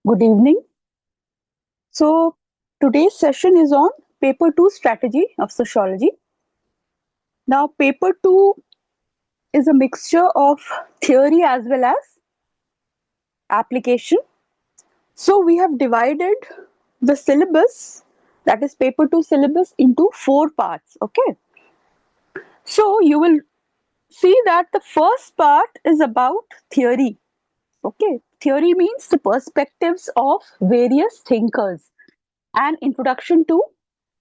Good evening. So, today's session is on Paper-2 strategy of sociology. Now, Paper-2 is a mixture of theory as well as application. So, we have divided the syllabus, that is Paper-2 syllabus, into four parts. Okay. So, you will see that the first part is about theory. Okay. Theory means the perspectives of various thinkers and introduction to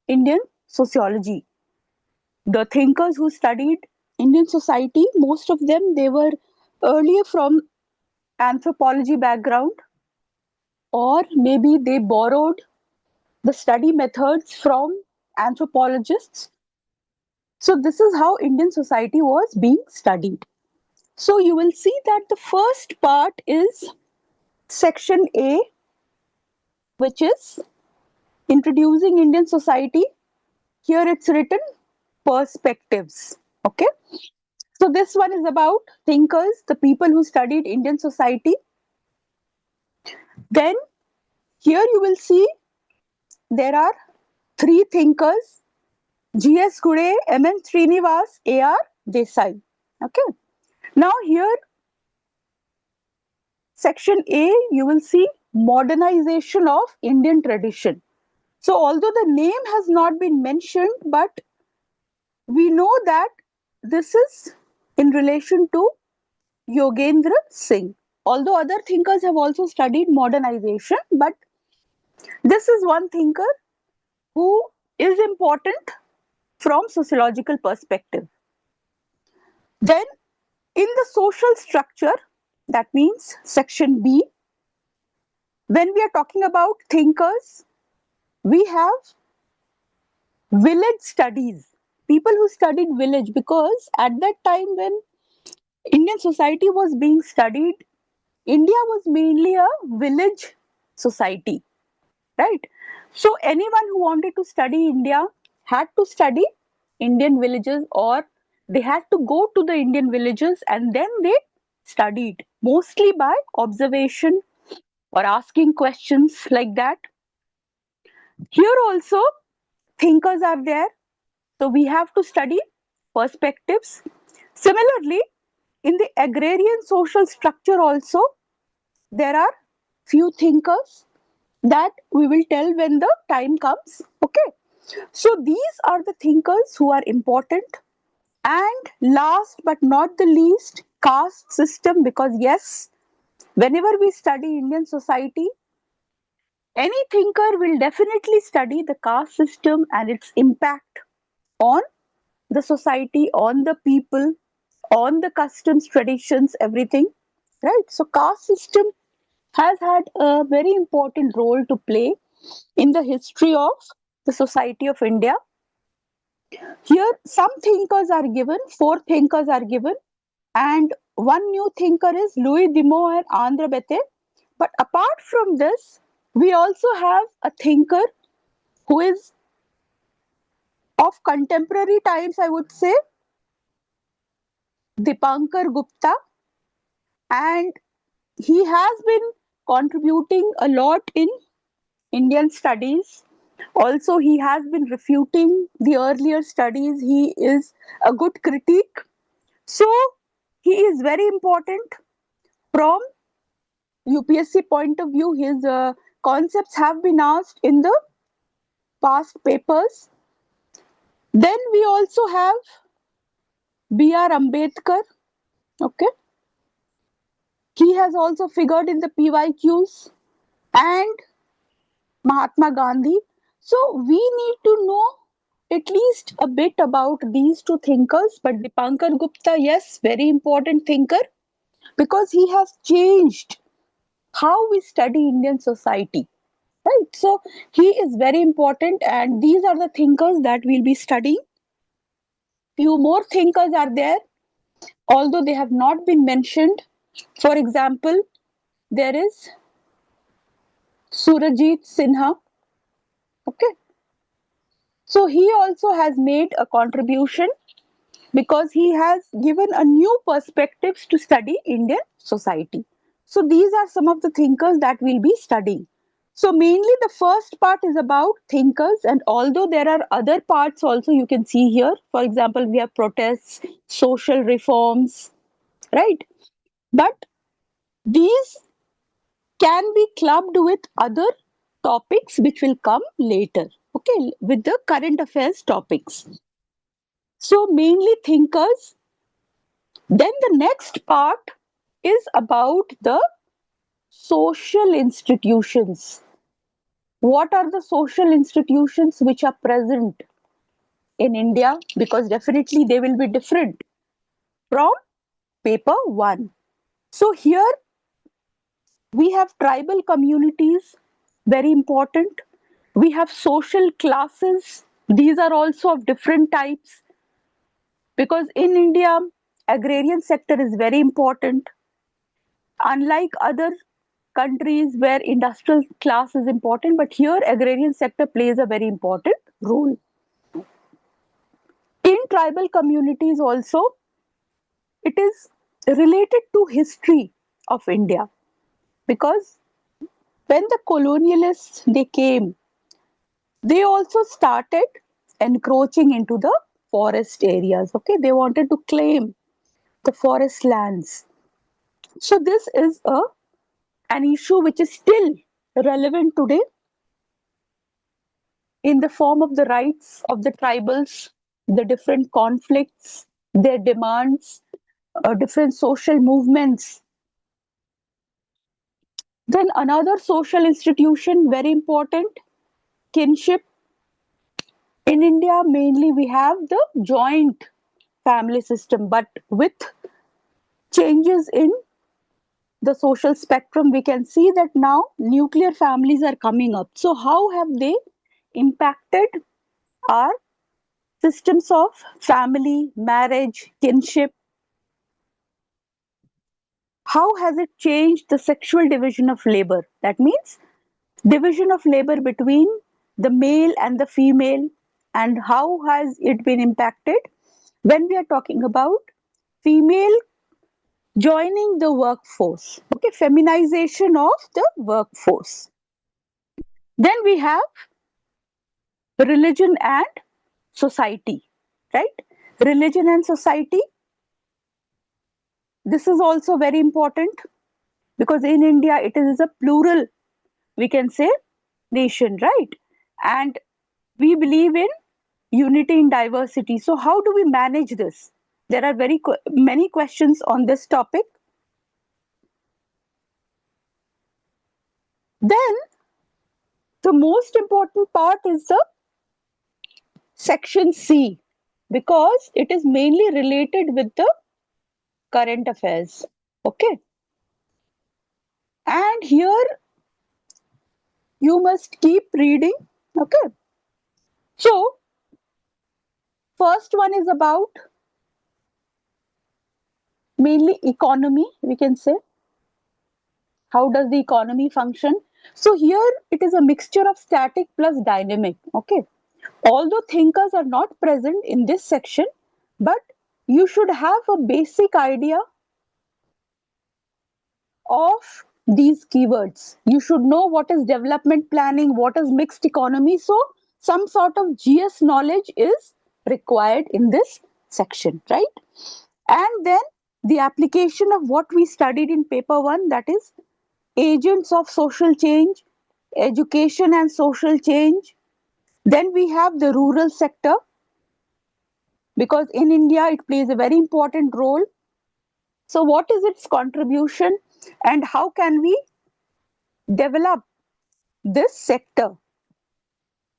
Indian sociology. The thinkers who studied Indian society, most of them they were earlier from anthropology background, or maybe they borrowed the study methods from anthropologists. So this is how Indian society was being studied. So you will see that the first part is section A, which is introducing Indian society. Here it's written perspectives. Okay. So this one is about thinkers, the people who studied Indian society. Then here you will see there are three thinkers: G.S. Gude, M.N. Srinivas, A.R. Desai. Okay. Now here, section A, you will see modernization of Indian tradition. So although the name has not been mentioned, but we know that this is in relation to Yogendra Singh. Although other thinkers have also studied modernization, but this is one thinker who is important from sociological perspective. Then in the social structure, that means section B, when we are talking about thinkers, we have village studies, people who studied village, because at that time when Indian society was being studied, India was mainly a village society, right? So anyone who wanted to study India had to study Indian villages, or they had to go to the Indian villages and then they studied mostly by observation or asking questions like that. Here also thinkers are there, so we have to study perspectives. Similarly, in the agrarian social structure also there are few thinkers that we will tell when the time comes. Okay. So these are the thinkers who are important. And last but not the least, caste system, because yes, whenever we study Indian society, any thinker will definitely study the caste system and its impact on the society, on the people, on the customs, traditions, everything. Right? So caste system has had a very important role to play in the history of the society of India. Here, some thinkers are given, four thinkers are given, and one new thinker is Louis Dimo and Andhra Bete. But apart from this, we also have a thinker who is of contemporary times, I would say, Dipankar Gupta, and he has been contributing a lot in Indian studies. Also, he has been refuting the earlier studies. He is a good critique. So, he is very important from UPSC point of view. His concepts have been asked in the past papers. Then we also have B.R. Ambedkar. Okay. He has also figured in the PYQs, and Mahatma Gandhi. So we need to know at least a bit about these two thinkers. But Dipankar Gupta, yes, very important thinker, because he has changed how we study Indian society. Right. So he is very important, and these are the thinkers that we'll be studying. Few more thinkers are there, although they have not been mentioned. For example, there is Surajit Sinha. Okay. So he also has made a contribution because he has given a new perspectives to study Indian society. So these are some of the thinkers that we'll be studying. So mainly the first part is about thinkers, and although there are other parts also you can see here, for example, we have protests, social reforms, right? But these can be clubbed with other topics which will come later, okay, with the current affairs topics. So mainly thinkers. Then the next part is about the social institutions. What are the social institutions which are present in India? Because definitely they will be different from paper one. So here we have tribal communities, very important. We have social classes. These are also of different types because in India, agrarian sector is very important. Unlike other countries where industrial class is important, but here agrarian sector plays a very important role. In tribal communities also, it is related to history of India because when the colonialists they came, they also started encroaching into the forest areas. Okay, they wanted to claim the forest lands. So this is a an issue which is still relevant today in the form of the rights of the tribals, the different conflicts, their demands, different social movements. Then another social institution, very important, kinship. In India, mainly we have the joint family system, but with changes in the social spectrum, we can see that now nuclear families are coming up. So, how have they impacted our systems of family, marriage, kinship? How has it changed the sexual division of labor? That means division of labor between the male and the female, and how has it been impacted when we are talking about female joining the workforce, okay, feminization of the workforce. Then we have religion and society, right? Religion and society, this is also very important because in India it is a plural, we can say, nation, right? And we believe in unity in diversity. So how do we manage this? There are many questions on this topic. Then the most important part is the section C because it is mainly related with the current affairs. Okay. And here you must keep reading. Okay. So, first one is about mainly economy, we can say. How does the economy function? So, here it is a mixture of static plus dynamic. Okay. Although thinkers are not present in this section, but you should have a basic idea of these keywords. You should know what is development planning, what is mixed economy. So, some sort of GS knowledge is required in this section, right? And then the application of what we studied in paper one, that is agents of social change, education and social change. Then we have the rural sector because in India it plays a very important role. So, what is its contribution and how can we develop this sector?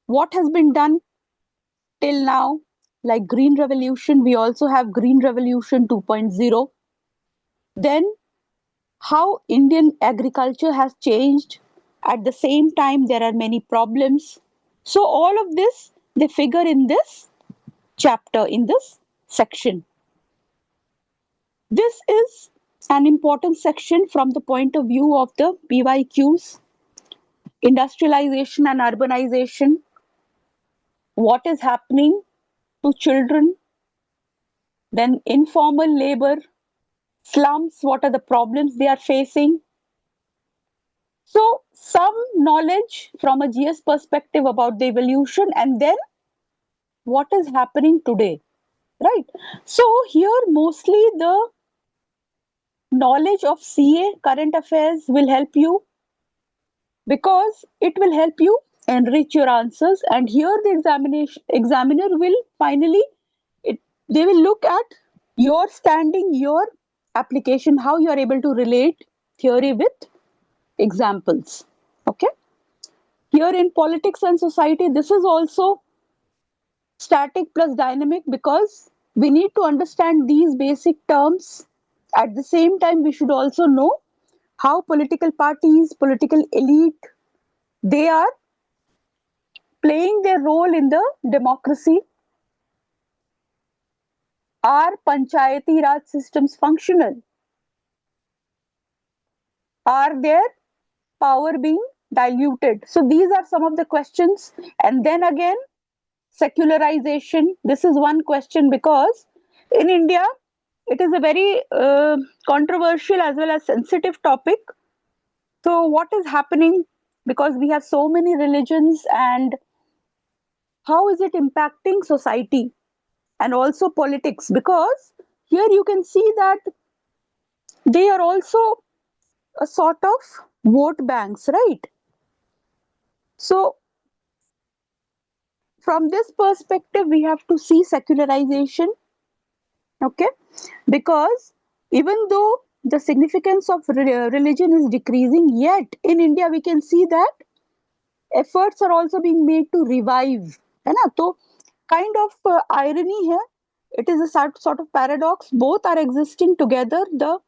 What has been done till now? Like Green Revolution, we also have Green Revolution 2.0. Then, how Indian agriculture has changed. At the same time, there are many problems. So, all of this they figure in this chapter, in this section. This is an important section from the point of view of the PYQs, industrialization and urbanization, what is happening to children, then informal labor, slums, what are the problems they are facing, So some knowledge from a GS perspective about the evolution, and then what is happening today, right? So here mostly the knowledge of CA current affairs will help you, because it will help you enrich your answers. And here the examiner will finally, it, they will look at your standing, your application, how you are able to relate theory with examples. Okay, here in politics and society, this is also static plus dynamic, because we need to understand these basic terms. At the same time, we should also know how political parties, political elite, they are playing their role in the democracy. Are panchayati raj systems functional? Are their power being diluted? So these are some of the questions. And then again, secularization. This is one question, because in India, it is a very controversial as well as sensitive topic. So what is happening? Because we have so many religions, and how is it impacting society and also politics? Because here you can see that they are also a sort of vote banks, right? So from this perspective, we have to see secularization, okay? Because even though the significance of religion is decreasing, yet in India we can see that efforts are also being made to revive, है ना? तो kind of irony here, it is a sort of paradox. Both are existing together, the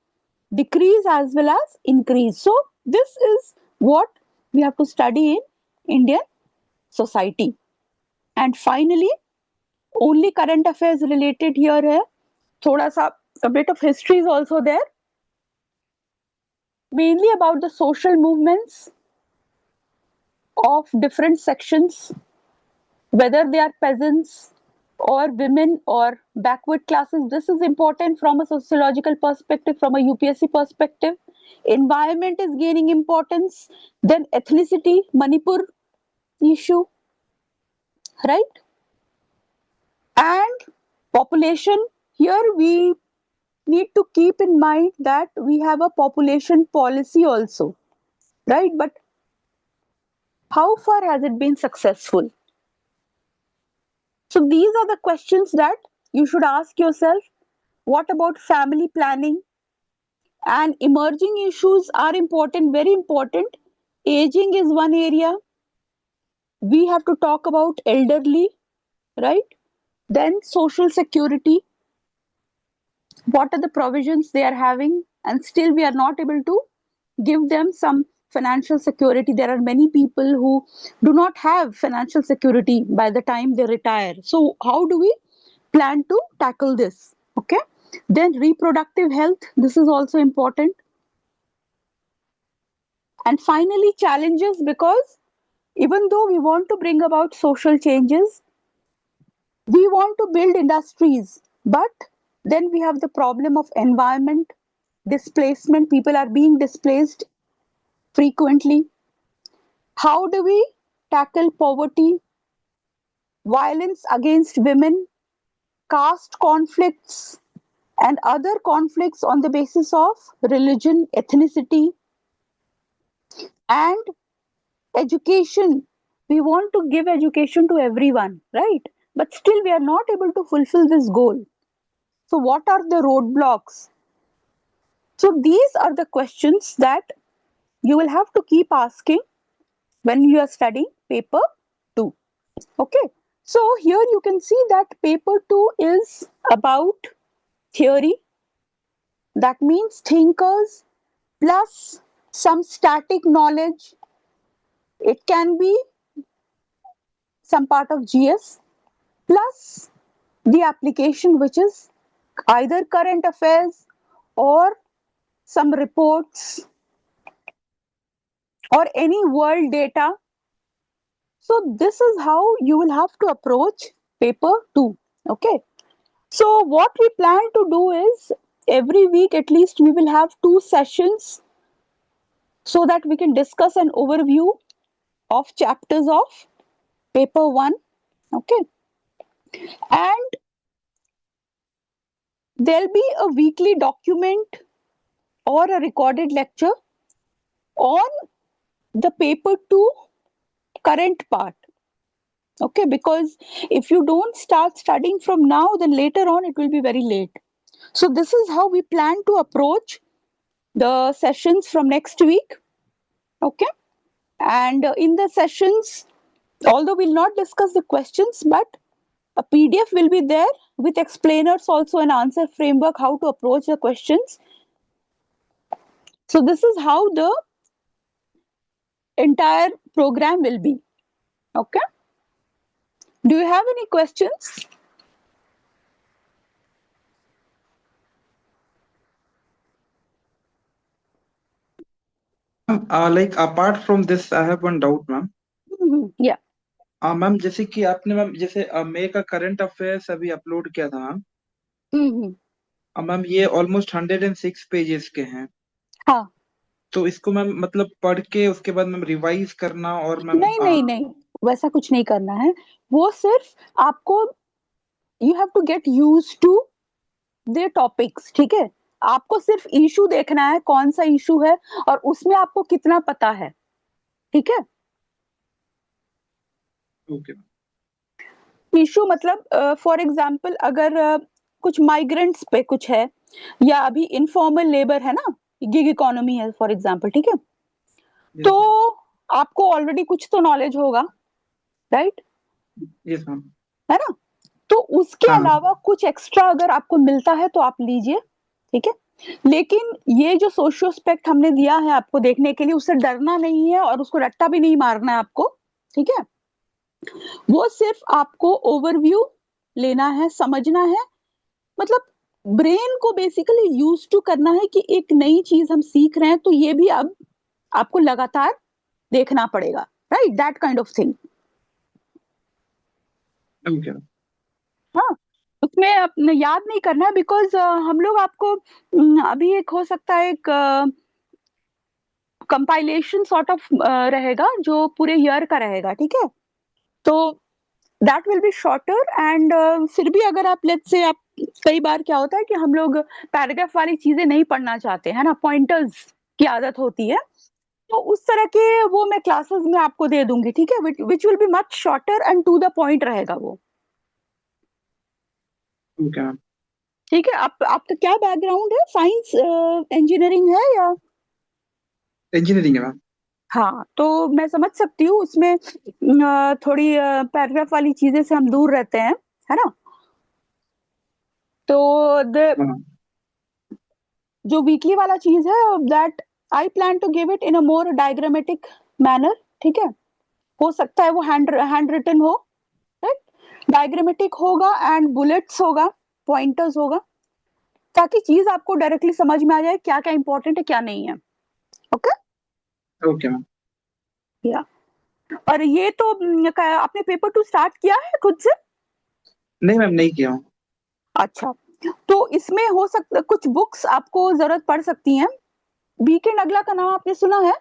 decrease as well as increase. So this is what we have to study in Indian society. And finally, only current affairs related here है, थोड़ा सा a bit of history is also there, mainly about the social movements of different sections, whether they are peasants or women or backward classes. This is important from a sociological perspective, from a UPSC perspective. Environment is gaining importance, then ethnicity, Manipur issue, right? And population, here we need to keep in mind that we have a population policy also, right? But how far has it been successful? So these are the questions that you should ask yourself. What about family planning? And emerging issues are important, very important. Aging is one area. We have to talk about elderly, right? Then social security. What are the provisions they are having? And still we are not able to give them some financial security. There are many people who do not have financial security by the time they retire. So how do we plan to tackle this? Okay. Then reproductive health, this is also important. And finally, challenges, because even though we want to bring about social changes, we want to build industries, but then we have the problem of environment, displacement. People are being displaced frequently. How do we tackle poverty, violence against women, caste conflicts, and other conflicts on the basis of religion, ethnicity, and education? We want to give education to everyone, right? But still, we are not able to fulfill this goal. So, what are the roadblocks? So, these are the questions that you will have to keep asking when you are studying paper 2. Okay. So, here you can see that paper 2 is about theory, that means thinkers plus some static knowledge. It can be some part of GS plus the application, which is either current affairs or some reports or any world data. So this is how you will have to approach paper 2. Okay. So what we plan to do is every week at least we will have 2 sessions so that we can discuss an overview of chapters of paper 1. Okay, and there'll be a weekly document or a recorded lecture on the paper 2 current part. Okay, because if you don't start studying from now, then later on it will be very late. So this is how we plan to approach the sessions from next week. Okay, and in the sessions, although we'll not discuss the questions, but a PDF will be there with explainers, also an answer framework, how to approach the questions. So this is how the entire program will be. Okay, do you have any questions? Like apart from this, I have one doubt, ma'am. Yeah. Ma'am जैसे कि आपने ma'am जैसे मई का current affairs अभी upload किया था ma'am. Ma'am ये almost 106 pages के हैं। हाँ, तो इसको मैम मतलब पढ़ के उसके बाद मैम रिवाइज करना और मैम नहीं नहीं नहीं, वैसा कुछ नहीं करना है। वो सिर्फ आपको, you have to get use to the topics, ठीक है। आपको सिर्फ इशू देखना है, कौन सा इशू है और उसमें आपको कितना पता है, ठीक है। ओके इशू मतलब फॉर एग्जांपल अगर कुछ माइग्रेंट्स पे कुछ है, या अभी इनफॉर्मल लेबर है ना, गिग इकोनॉमी है फॉर एग्जांपल, ठीक है। तो यस आपको ऑलरेडी कुछ तो नॉलेज होगा, राइट, यस मैम है ना। तो उसके हाँ मैम अलावा कुछ एक्स्ट्रा अगर आपको मिलता है तो आप लीजिए, ठीक है। लेकिन ये जो सोशियोस्पेक्ट हमने दिया है आपको देखने के लिए, उससे डरना नहीं है और उसको रट्टा भी नहीं मारना है आपको, ठीक है। वो सिर्फ आपको ओवरव्यू लेना है, समझना है, मतलब ब्रेन को बेसिकली यूज टू करना है कि एक नई चीज हम सीख रहे हैं, तो ये भी अब आपको लगातार देखना पड़ेगा, right, that kind of thing. Okay हाँ, उसमें अपने याद नहीं करना, बिकॉज हम लोग आपको अभी एक हो सकता है एक कंपाइलेशन सॉर्ट ऑफ रहेगा जो पूरे ईयर का रहेगा, ठीक है। तो that will be shorter and फिर भी अगर आप लेट्स से आप, कई बार क्या होता है कि हम लोग पैराग्राफ वाली चीजें नहीं पढ़ना चाहते हैं ना, पॉइंटर्स की आदत होती है, तो उस तरह के वो मैं क्लासेस में आपको दे दूंगी, ठीक है, which will be much shorter and to the point रहेगा वो, ओके मैम ठीक है। आप आपका क्या बैकग्राउंड है, साइंस इंजीनियरिंग है या? इंजीनियरिंग है मैम हाँ, तो मैं समझ सकती हूँ उसमें थोड़ी पैराग्राफ वाली चीजें से हम दूर रहते हैं, है ना। तो द हाँ जो वीकली वाला चीज है, that I plan to give it in a more diagrammatic manner, ठीक है। हो सकता है वो हैंड रिटन हो, राइट, डायग्रामेटिक होगा एंड बुलेट्स होगा, पॉइंटर्स होगा, ताकि चीज आपको डायरेक्टली समझ में आ जाए क्या क्या इंपॉर्टेंट है क्या नहीं है। ओके, ओके मैम या और ये तो आपने पेपर 2 स्टार्ट किया है खुद से? नहीं मैम नहीं किया हूँ अच्छा, तो इसमें हो सकता कुछ बुक्स आपको जरूरत पड़ सकती हैं। वीकेंड अगला का नाम आपने सुना है?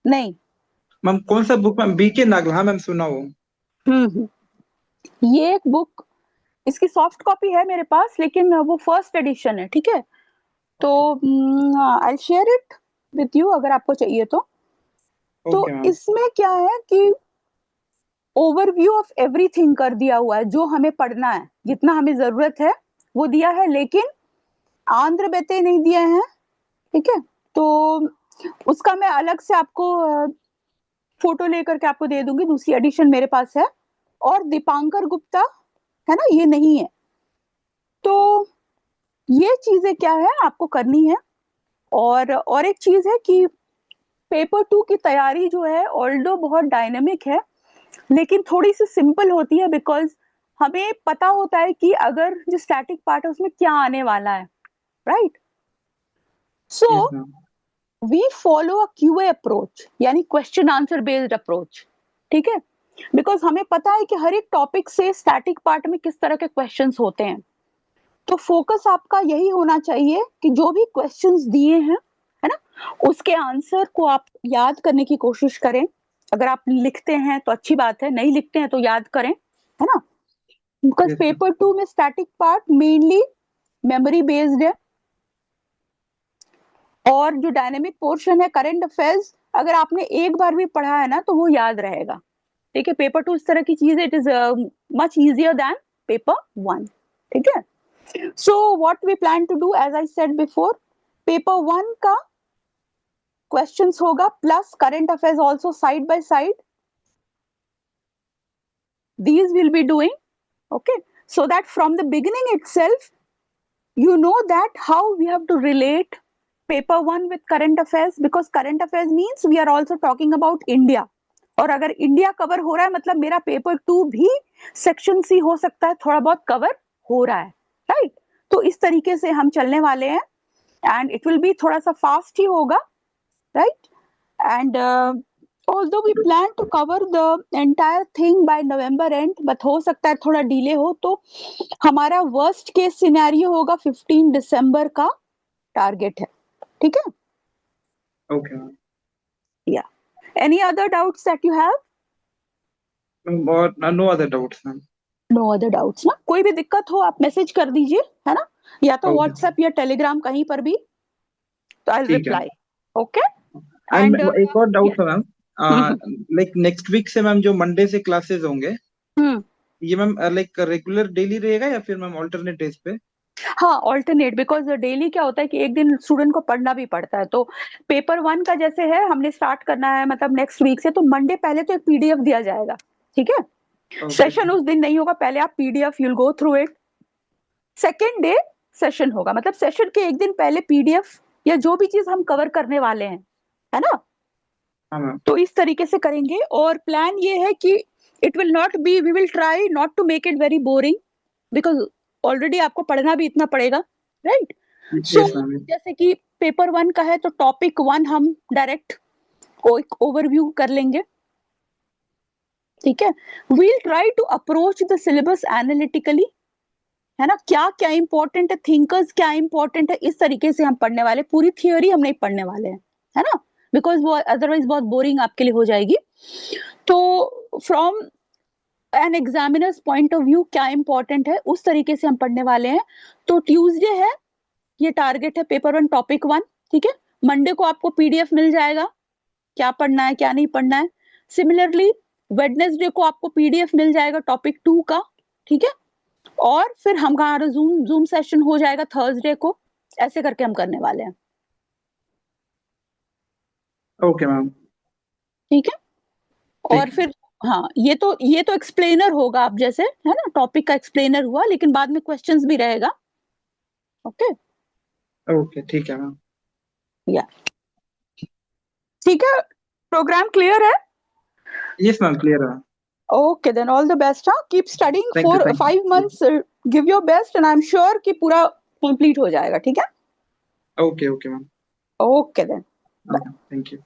नहीं। मैम कौन सा बुक मैम बीके नागल हाँ मैम सुना हूँ ये एक बुक, इसकी सॉफ्ट कॉपी है मेरे पास, लेकिन वो फर्स्ट एडिशन है, ठीक है। तो I share it with you अगर आपको चाहिए तो ओके मैम इसमें क्या है कि ओवरव्यू ऑफ एवरीथिंग कर दिया हुआ है, जो हमें पढ़ना है, जितना हमें जरूरत है वो दिया है, लेकिन आंध्र बेते नहीं दिए हैं, ठीक है। तो उसका मैं अलग से आपको फोटो लेकर के आपको दे दूंगी, दूसरी एडिशन मेरे पास है। और दीपांकर गुप्ता है ना, ये नहीं है। तो ये चीजें क्या है आपको करनी है। और एक चीज है कि पेपर 2 की तैयारी जो है ऑल्दो बहुत डायनेमिक है, लेकिन थोड़ी सी सिंपल होती है, बिकॉज हमें पता होता है कि अगर जो स्टैटिक पार्ट है उसमें क्या आने वाला है, right. So yes ma'am we follow a QA approach, यानी क्वेश्चन आंसर बेस्ड अप्रोच, ठीक है। बिकॉज हमें पता है कि हर एक टॉपिक से स्टैटिक पार्ट में किस तरह के क्वेश्चंस होते हैं। तो फोकस आपका यही होना चाहिए कि जो भी क्वेश्चंस दिए हैं, है ना, उसके आंसर को आप याद करने की कोशिश करें। अगर आप लिखते हैं तो अच्छी बात है, नहीं लिखते हैं तो याद करें, है ना, बिकॉज यस मैम। पेपर 2 में static part mainly memory based है, और जो डायनेमिक पोर्शन है करंट अफेयर्स, अगर आपने एक बार भी पढ़ा है ना तो वो याद रहेगा। ठीक है, पेपर 2 इस तरह की चीज है, it is much easier then paper 1। ठीक है, so what we plan to do, as I said before, paper 1 का क्वेश्चंस होगा plus current affairs also side by side, these will be doing, okay, so that from the beginning itself you know that how we have to relate paper 1 with current affairs, because current affairs means we are also talking about India, और अगर India cover हो रहा है मतलब मेरा paper 2 भी section C हो सकता है थोड़ा बहुत कवर हो रहा है, राइट। तो इस तरीके से हम चलने वाले हैं, एंड इट विल बी थोड़ा सा फास्ट ही होगा, right. And although we plan to cover the entire thing by November end, but हो सकता है थोड़ा डिले हो, तो हमारा वर्स्ट केस सिनेरियो होगा 15 दिसंबर का टारगेट है। ठीक है, ओके मैम। या any other doubts that you have? और no other doubts ma'am. No other doubts ना, कोई भी दिक्कत हो आप मैसेज कर दीजिए, है ना, या तो ओके व्हाट्सएप या टेलीग्राम कहीं पर भी, तो आई ठीक है। रिप्लाई। ओके, एंड एंड एक और डाउट यस। है मैम, लाइक नेक्स्ट वीक से मैम जो मंडे से क्लासेस होंगे, ये मैम लाइक रेगुलर डेली रहेगा या फिर मैम ऑल्टरनेट डेज पे? हाँ, ऑल्टरनेट, बिकॉज डेली क्या होता है कि एक दिन स्टूडेंट को पढ़ना भी पड़ता है, तो पेपर 1 का जैसे है हमने स्टार्ट करना है मतलब नेक्स्ट वीक से, तो मंडे पहले तो एक पीडीएफ दिया जाएगा। ठीक है, ओके सेशन उस दिन नहीं होगा, पहले आप PDF you'll go through it, second day session होगा, मतलब सेशन के एक दिन पहले पीडीएफ या जो भी चीज हम कवर करने वाले हैं, है ना, हाँ मैम। तो इस तरीके से करेंगे। और प्लान ये है कि it will not be, we will try not to make it very boring, because already आपको पढ़ना भी इतना पड़ेगा, राइट। So yes ma'am. जैसे कि पेपर 1 का है तो टॉपिक 1 हम डायरेक्ट को एक ओवरव्यू कर लेंगे। ठीक है, we'll try to approach the syllabus analytically, है ना, क्या क्या इंपॉर्टेंट है, थिंकर्स क्या इंपॉर्टेंट है, इस तरीके से हम पढ़ने वाले, पूरी थियोरी हम नहीं पढ़ने वाले हैं, है ना, बिकॉज वो अदरवाइज बहुत बोरिंग आपके लिए हो जाएगी। तो from an examiner's point of view क्या इंपॉर्टेंट है उस तरीके से हम पढ़ने वाले हैं। तो ट्यूसडे है, ये टारगेट है पेपर 1 टॉपिक 1। ठीक है, मंडे को आपको पीडीएफ मिल जाएगा क्या पढ़ना है क्या नहीं पढ़ना है। सिमिलरली वेडनेसडे को आपको पीडीएफ मिल जाएगा टॉपिक 2 का। ठीक है, और फिर हमारा जूम जूम सेशन हो जाएगा थर्सडे को, ऐसे करके हम करने वाले हैं। Okay ma'am. ठीक है, और ठीक है। फिर हाँ, ये तो एक्सप्लेनर होगा, आप जैसे है ना टॉपिक का एक्सप्लेनर हुआ, लेकिन बाद में क्वेश्चंस भी रहेगा। ओके, ओके ठीक है मैम। या ठीक है, प्रोग्राम क्लियर है? यस मैम, क्लियर है। Okay, then all the best. Huh? Keep studying thank for you, thank 5 months. Give your best, and I'm sure कि पूरा complete हो जाएगा। ठीक है? You. Okay okay ma'am. Okay then. Okay, thank you.